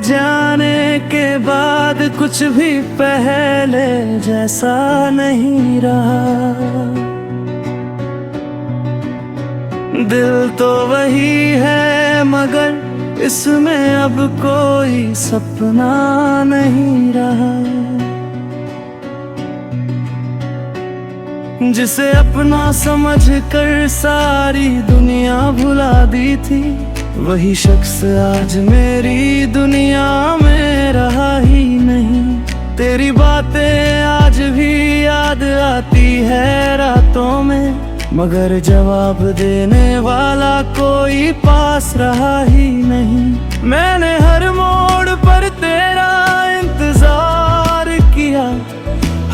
जाने के बाद कुछ भी पहले जैसा नहीं रहा। दिल तो वही है मगर इसमें अब कोई सपना नहीं रहा। जिसे अपना समझ कर सारी दुनिया भुला दी थी, वही शख्स आज मेरी दुनिया में रहा ही नहीं। तेरी बातें आज भी याद आती है रातों में, मगर जवाब देने वाला कोई पास रहा ही नहीं। मैंने हर मोड़ पर तेरा इंतजार किया,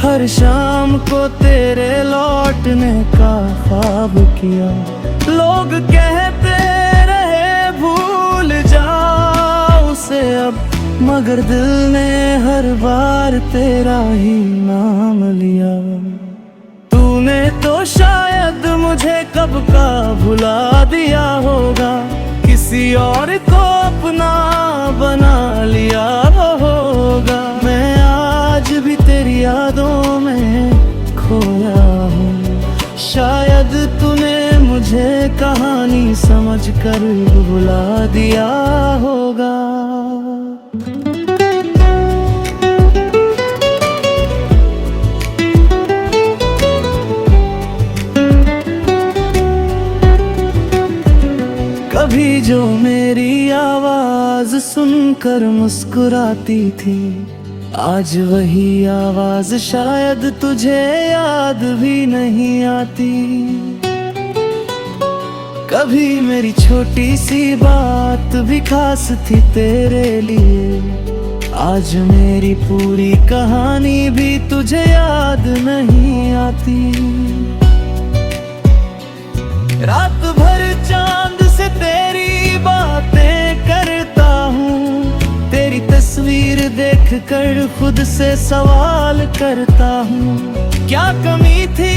हर शाम को तेरे लौटने का ख्वाब किया। लोग कहते रहे भूल जाओ उसे अब, मगर दिल ने हर बार तेरा ही नाम लिया। तूने तो शायद मुझे कब का भुला दिया होगा, किसी और को अपना बना लिया होगा। मैं आज भी तेरी यादों में खोया हूँ, शायद तूने मुझे कहानी समझकर भुला दिया होगा। कभी जो मेरी आवाज सुनकर मुस्कुराती थी, आज वही आवाज शायद तुझे याद भी नहीं आती। कभी मेरी छोटी सी बात भी खास थी तेरे लिए, आज मेरी पूरी कहानी भी तुझे याद नहीं आती। रात भर चांद से तेरी बातें करता हूँ, तेरी तस्वीर देख कर खुद से सवाल करता हूँ। क्या कमी थी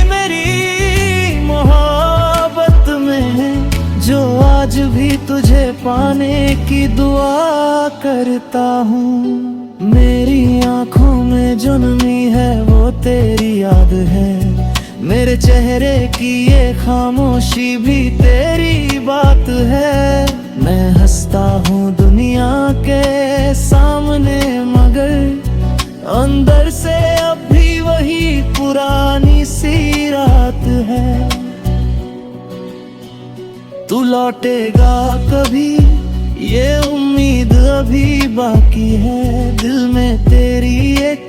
मेरी मोहब्बत में, जो आज भी तुझे पाने की दुआ करता हूँ। मेरी आँखों में जो नमी है वो तेरी याद है, मेरे चेहरे की ये खामोशी भी तेरी बात है। मैं हंसता हूँ दुनिया के सामने, मगर अंदर से अब भी वही पुरानी सी रात है। तू लौटेगा कभी ये उम्मीद अभी बाकी है, दिल में तेरी एक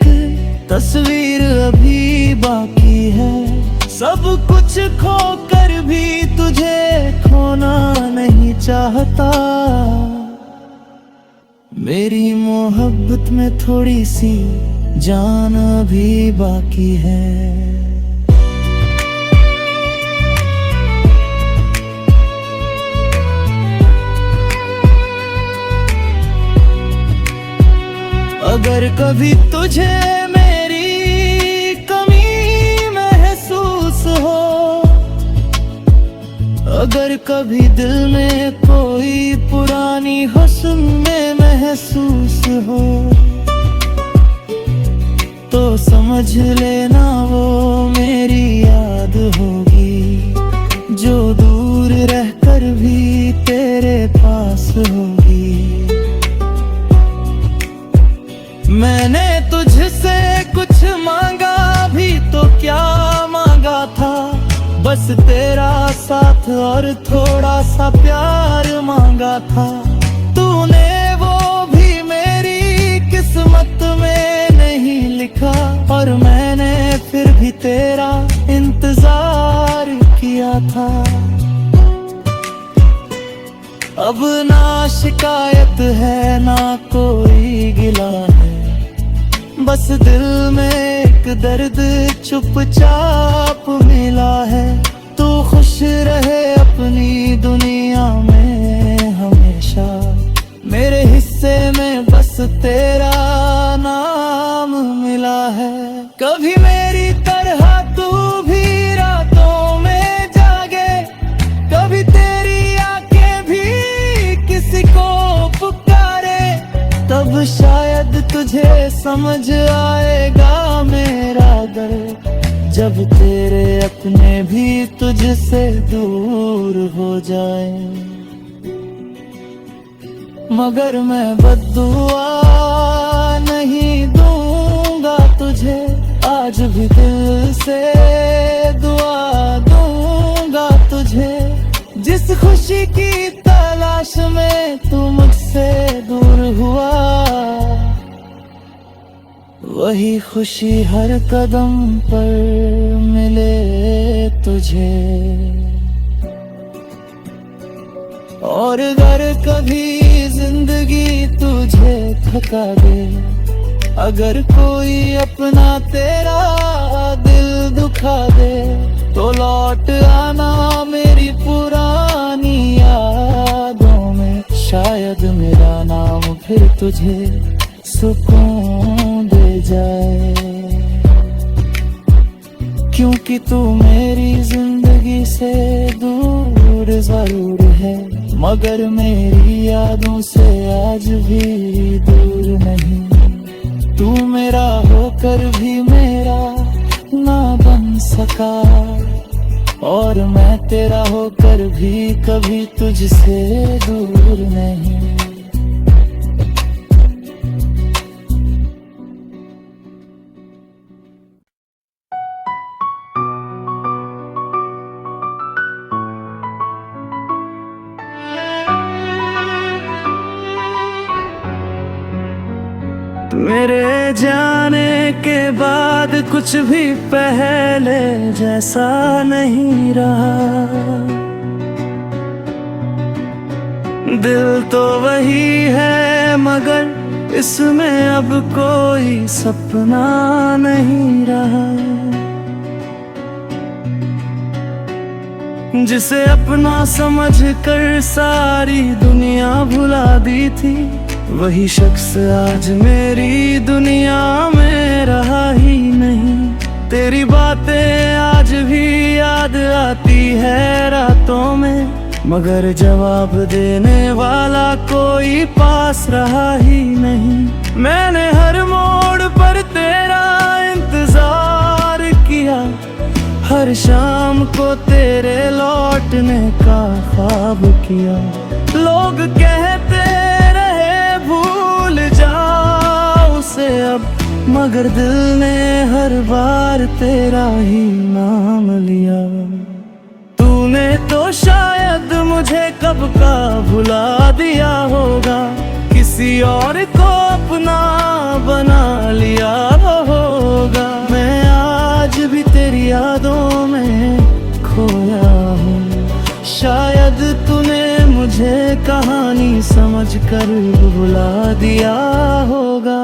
तस्वीर अभी बाकी है। सब कुछ खो कर भी तुझे खोना नहीं चाहता, मेरी मोहब्बत में थोड़ी सी जान अभी बाकी है। अगर कभी तुझे मेरी कमी महसूस हो, अगर कभी दिल में कोई पुरानी हुस्न महसूस हो, तो समझ लेना वो मेरी याद होगी, जो दूर रहकर भी तेरे पास होगी। मैंने तुझसे कुछ मांगा भी तो क्या मांगा था, बस तेरा साथ और थोड़ा सा प्यार मांगा था। तूने वो भी मेरी किस्मत में नहीं लिखा, और मैंने फिर भी तेरा इंतजार किया था। अब ना शिकायत है ना कोई गिला है, बस दिल में एक दर्द चुपचाप मिला है। तू खुश रहे अपनी दुनिया में हमेशा, मेरे हिस्से में बस तेरा नाम मिला है। कभी मेरी तरह तू भी रातों में जागे, कभी तेरी आंखें भी किसी को पुकारे। तुझे समझ आएगा मेरा दर्द, जब तेरे अपने भी तुझसे दूर हो जाए। मगर मैं बद्दुआ नहीं दूंगा तुझे, आज भी दिल से दुआ दूंगा तुझे। जिस खुशी की तलाश में तू मुझसे दूर हुआ, वही खुशी हर कदम पर मिले तुझे। और अगर कभी जिंदगी तुझे थका दे, अगर कोई अपना तेरा दिल दुखा दे, तो लौट आना मेरी पुरानी यादों में। शायद मेरा नाम फिर तुझे सुकून दे जाए, क्योंकि तू मेरी जिंदगी से दूर जरूर है, मगर मेरी यादों से आज भी दूर नहीं। तू मेरा होकर भी मेरा ना बन सका, और मैं तेरा होकर भी कभी तुझसे दूर नहीं। मेरे जाने के बाद कुछ भी पहले जैसा नहीं रहा, दिल तो वही है मगर इसमें अब कोई सपना नहीं रहा। जिसे अपना समझ कर सारी दुनिया भुला दी थी, वही शख्स आज मेरी दुनिया में रहा ही नहीं। तेरी बातें आज भी याद आती है रातों में, मगर जवाब देने वाला कोई पास रहा ही नहीं। मैंने हर मोड़ पर तेरा इंतजार किया, हर शाम को तेरे लौटने का ख्वाब किया। लोग कहते भूल जाओ उसे अब, मगर दिल ने हर बार तेरा ही नाम लिया। तूने तो शायद मुझे कब का भुला दिया होगा, किसी और को अपना बना लिया होगा। मैं आज भी तेरी यादों में खोया हूँ, शायद तूने मुझे कहानी समझकर भुला दिया होगा।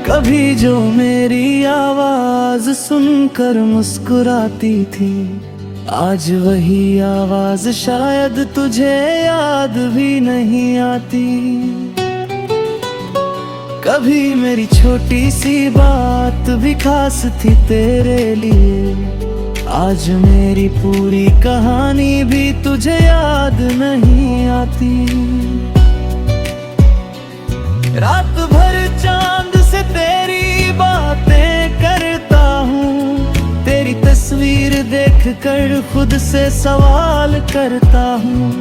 कभी जो मेरी आवाज सुनकर मुस्कुराती थी, आज वही आवाज शायद तुझे याद भी नहीं आती। कभी मेरी छोटी सी बात भी खास थी तेरे लिए, आज मेरी पूरी कहानी भी तुझे याद नहीं आती। रात भर चांद से तेरी बातें करता हूँ, तेरी तस्वीर देख कर खुद से सवाल करता हूँ।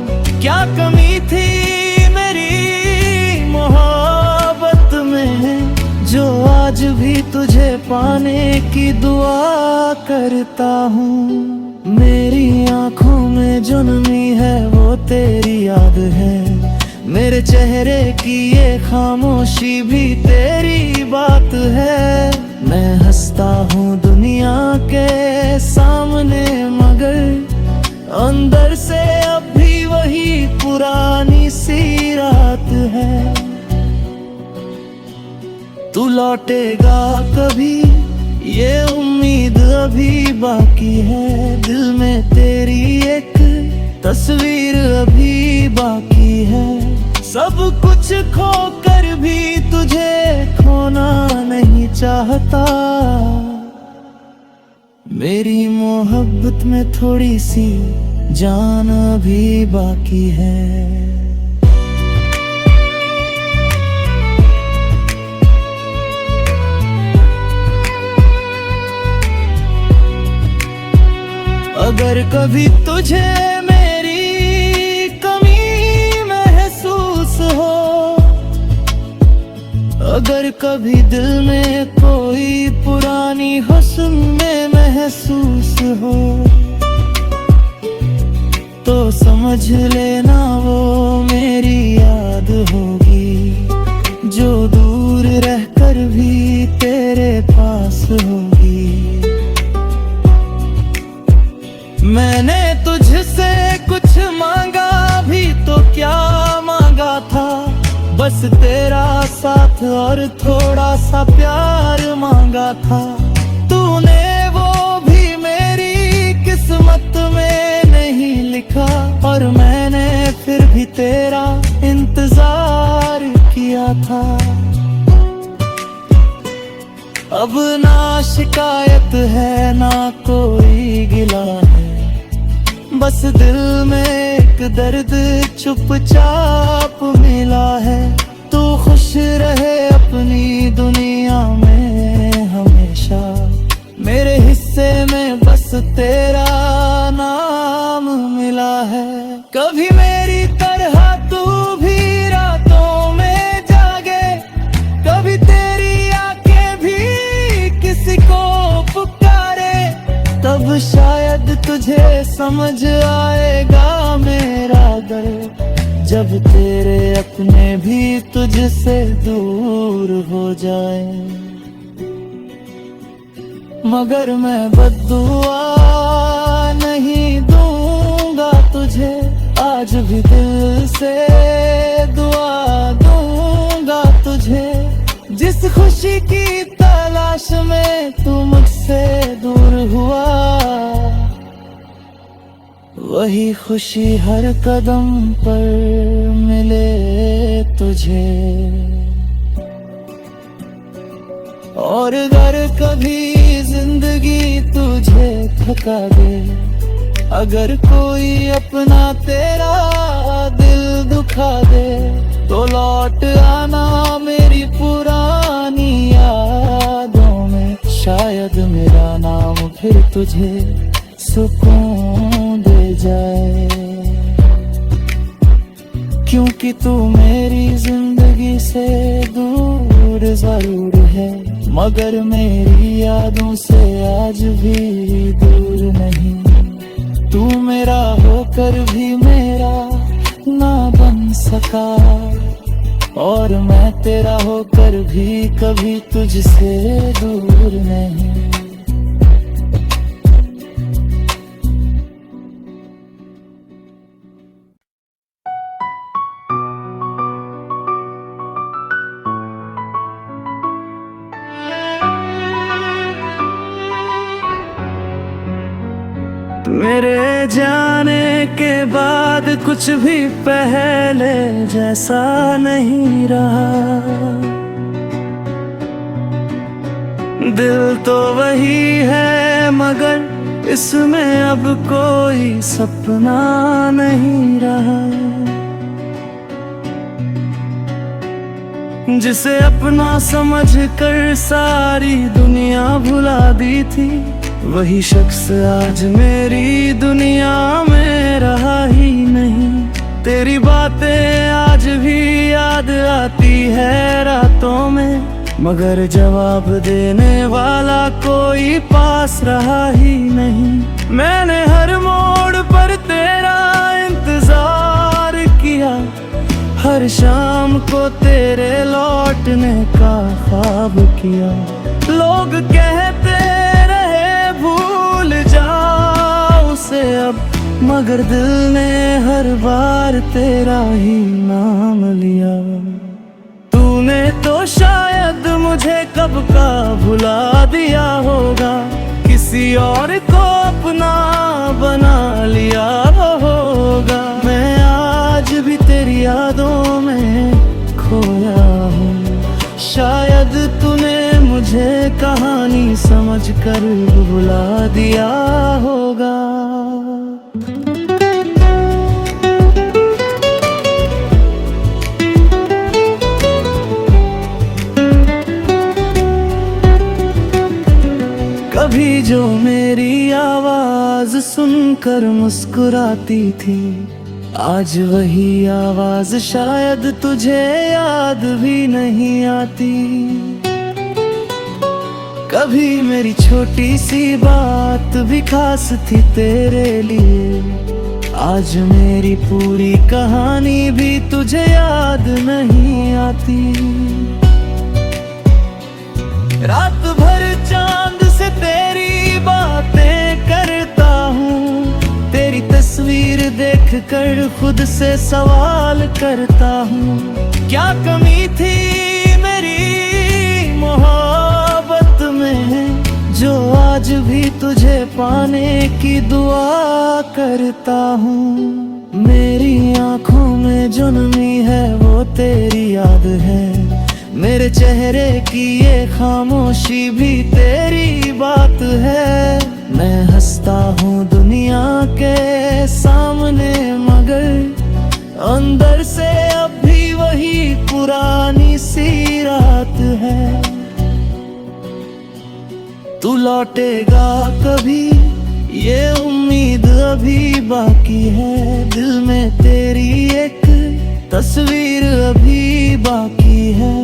क्या कमी थी मेरी मोहब्बत में, जो आज भी तुझे पाने की दुआ करता हूँ। मेरी आँखों में जो नमी है वो तेरी याद है, मेरे चेहरे की ये खामोशी भी तेरी बात है। मैं हंसता हूँ दुनिया के सामने, मगर अंदर से अब भी वही पुरानी सी रात है। तू लौटेगा कभी ये उम्मीद अभी बाकी है, दिल में तेरी एक तस्वीर अभी बाकी है। सब कुछ खोकर भी तुझे खोना नहीं चाहता, मेरी मोहब्बत में थोड़ी सी जान अभी बाकी है। अगर कभी तुझे मेरी कमी महसूस हो, अगर कभी दिल में कोई पुरानी हुस्न में महसूस हो, तो समझ लेना वो मेरी याद होगी, जो दूर रहकर भी तेरे पास होगी। मैंने तुझसे कुछ मांगा भी तो क्या मांगा था, बस तेरा साथ और थोड़ा सा प्यार मांगा था। तूने वो भी मेरी किस्मत में नहीं लिखा, और मैंने फिर भी तेरा इंतजार किया था। अब ना शिकायत है ना कोई गिला है, बस दिल में एक दर्द चुपचाप मिला है। तू खुश रहे अपनी दुनिया में हमेशा, मेरे हिस्से में बस तेरा नाम मिला है। कभी मेरी तरह तू भी रातों में जागे, कभी तेरी आंखें भी किसी को पुकारे, तब शायद तुझे समझ आएगा मेरा दर्द, जब तेरे अपने भी तुझसे दूर हो जाए। मगर मैं बद्दुआ नहीं दूंगा तुझे, आज भी दिल से दुआ दूंगा तुझे। जिस खुशी की तलाश में तू मुझसे दूर हुआ, वही खुशी हर कदम पर मिले तुझे। और अगर कभी जिंदगी तुझे थका दे, अगर कोई अपना तेरा दिल दुखा दे, तो लौट आना मेरी पुरानी यादों में। शायद मेरा नाम फिर तुझे सुकून दे जाए, क्योंकि तू मेरी जिंदगी से दूर जरूर है, मगर मेरी यादों से आज भी दूर नहीं। तू मेरा होकर भी मेरा ना बन सका, और मैं तेरा होकर भी कभी तुझसे दूर नहीं। मेरे जाने के बाद कुछ भी पहले जैसा नहीं रहा, दिल तो वही है मगर इसमें अब कोई सपना नहीं रहा। जिसे अपना समझ कर सारी दुनिया भुला दी थी, वही शख्स आज मेरी दुनिया में रहा ही नहीं। तेरी बातें आज भी याद आती है रातों में, मगर जवाब देने वाला कोई पास रहा ही नहीं। मैंने हर मोड़ पर तेरा इंतजार किया, हर शाम को तेरे लौटने का ख्वाब किया। लोग कहते रहे भूल जाओ उसे अब, मगर दिल ने हर बार तेरा ही नाम लिया। तूने तो शायद मुझे कब का भुला दिया होगा, किसी और को अपना बना लिया होगा। मैं आज भी तेरी यादों में खोया हूँ, शायद तूने मुझे कहानी समझ कर बुला दिया होगा। कभी जो मेरी आवाज सुनकर मुस्कुराती थी, आज वही आवाज शायद तुझे याद भी नहीं आती। कभी मेरी छोटी सी बात भी खास थी तेरे लिए, आज मेरी पूरी कहानी भी तुझे याद नहीं आती। रात भर चांद से तेरी बातें करता हूँ, तेरी तस्वीर देखकर खुद से सवाल करता हूँ, क्या कमी थी मेरी मोहब्बत में जो आज भी तुझे पाने की दुआ करता हूँ। मेरी आंखों में जो नमी है वो तेरी याद है, मेरे चेहरे की ये खामोशी भी तेरी बात है। मैं हंसता हूँ दुनिया के सामने मगर अंदर से अब भी वही पुरानी सी रात है। तू लौटेगा कभी ये उम्मीद अभी बाकी है, दिल में तेरी एक तस्वीर अभी बाकी है।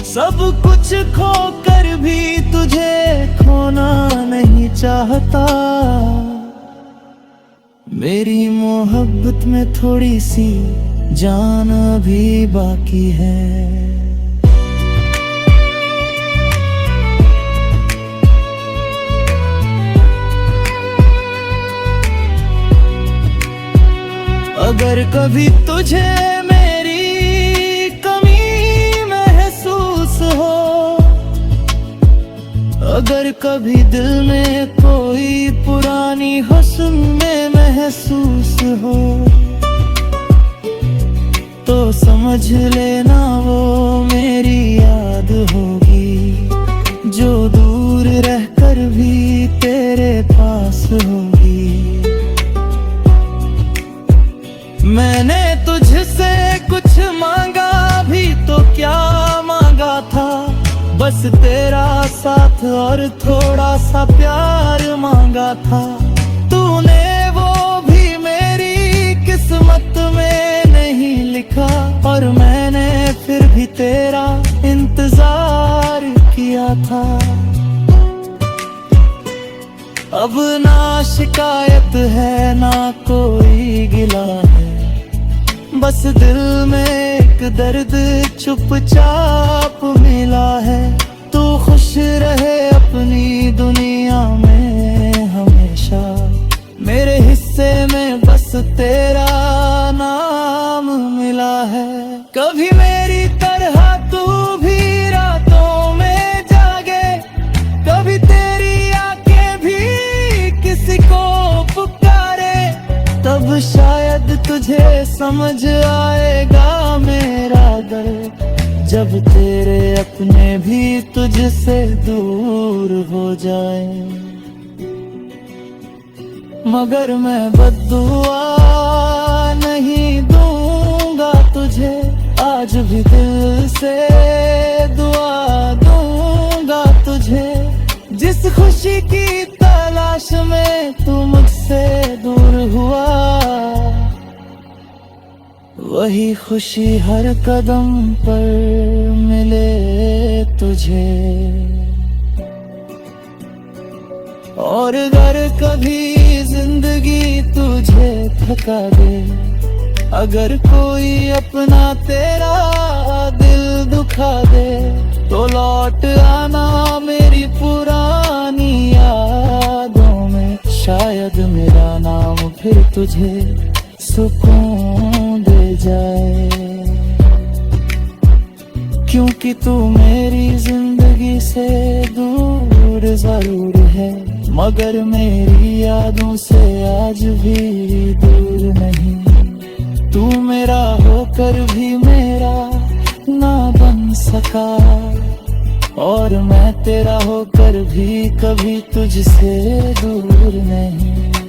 सब कुछ खोकर भी तुझे खोना नहीं चाहता, मेरी मोहब्बत में थोड़ी सी जान अभी बाकी है। अगर कभी तुझे मेरी कमी महसूस हो, अगर कभी दिल में कोई पुरानी हुस्न में महसूस हो, तो समझ लेना वो मेरी याद होगी, जो दूर रहकर भी तेरे पास होगी। मैंने तुझसे कुछ मांगा भी तो क्या मांगा था, बस तेरा साथ और थोड़ा सा प्यार मांगा था। तूने वो भी मेरी किस्मत में नहीं लिखा, और मैंने फिर भी तेरा इंतजार किया था। अब ना शिकायत है ना कोई गिला है, बस दिल में एक दर्द चुपचाप मिला है। तू खुश रहे अपनी दुनिया में हमेशा, मेरे हिस्से में बस तेरा नाम मिला है। कभी मेरी तरह तू भी रातों में जागे, कभी तेरी आंखें भी किसी को पुकारे, तब शायद तुझे समझ आएगा मेरा दर्द, जब तेरे अपने भी तुझसे दूर हो जाए। मगर मैं बद्दुआ नहीं दूंगा तुझे, आज भी दिल से दुआ दूंगा तुझे। जिस खुशी की तलाश में तू मुझसे दूर हुआ, वही खुशी हर कदम पर मिले तुझे। और अगर कभी जिंदगी तुझे थका दे, अगर कोई अपना तेरा दिल दुखा दे, तो लौट आना मेरी पुरानी यादों में, शायद मेरा नाम फिर तुझे सुकून दे जाए। क्योंकि तू मेरी जिंदगी से दूर जरूर है, मगर मेरी यादों से आज भी दूर नहीं। तू मेरा होकर भी मेरा ना बन सका, और मैं तेरा होकर भी कभी तुझसे दूर नहीं।